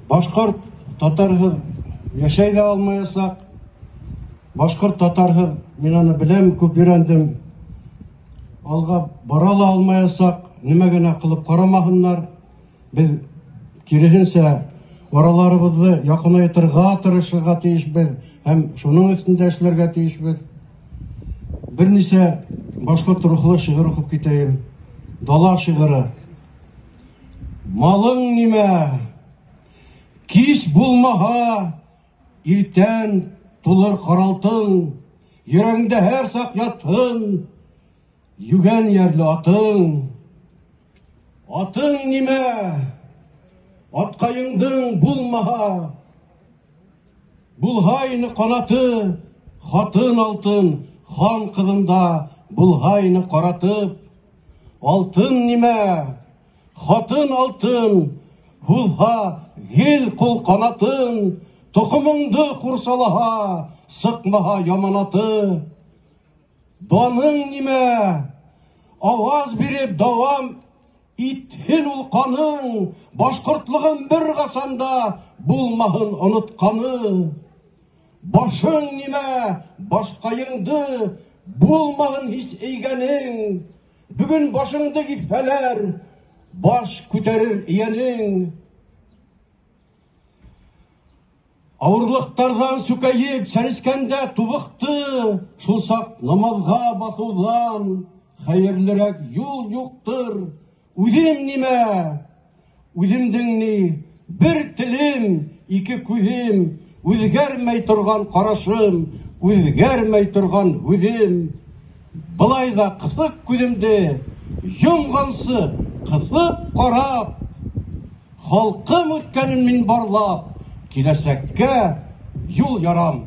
Башкорт татарһыз яшәй дә алмаячак. Башкорт татарһыз мин аны беләм, күп өйрәндем. Алга бара ла алмаячак. Нимә генә кылып карамаһыннар. Без киресенчә араларыбызны якынайтырга тырышырга тиешбез һәм шуның өстендә эшләргә тиешбез. Берничә башкорт рухлы шигырь укып китәем. Дала шигыре. Малың нимә? Кич булмаһа, иртән тулыр каралтың. Йөрәгеңдә һәр сак ятһын, югән ярлы атың. Атың нимә? Аткаеңдың булмаһа, булһайны канаты, хатын алтын, хан кызында булһайны каратып. Алтын нимә? Хатын алтын, булһа гел кул канатын, тукымыңды курсалаһа, сыкмаһа яманаты. Даның нимә? Аваз биреп дәвам итһен ул каның, башкортлыгын бер касанда булмаһын онытканы. Башың нимә? Башкаеңды булмаһын хис әйгәнең. Бүген башыңды киҫһәләр, баш күтәрер иянең. Авырлыктардан сүкәйеп, сәнескәндә тубыкты, шул сак намазга басудан хәерлерәк юл юктыр. Үзем нимә? Үземдең ни? Бер телем, ике күзем, үзгәрмәй торган карашым, үзгәрмәй торган үзем. Былай да кысык күземде, йомгансы кысып карап, халкым үткәнен мин барлап, киләсәккә юл ярам.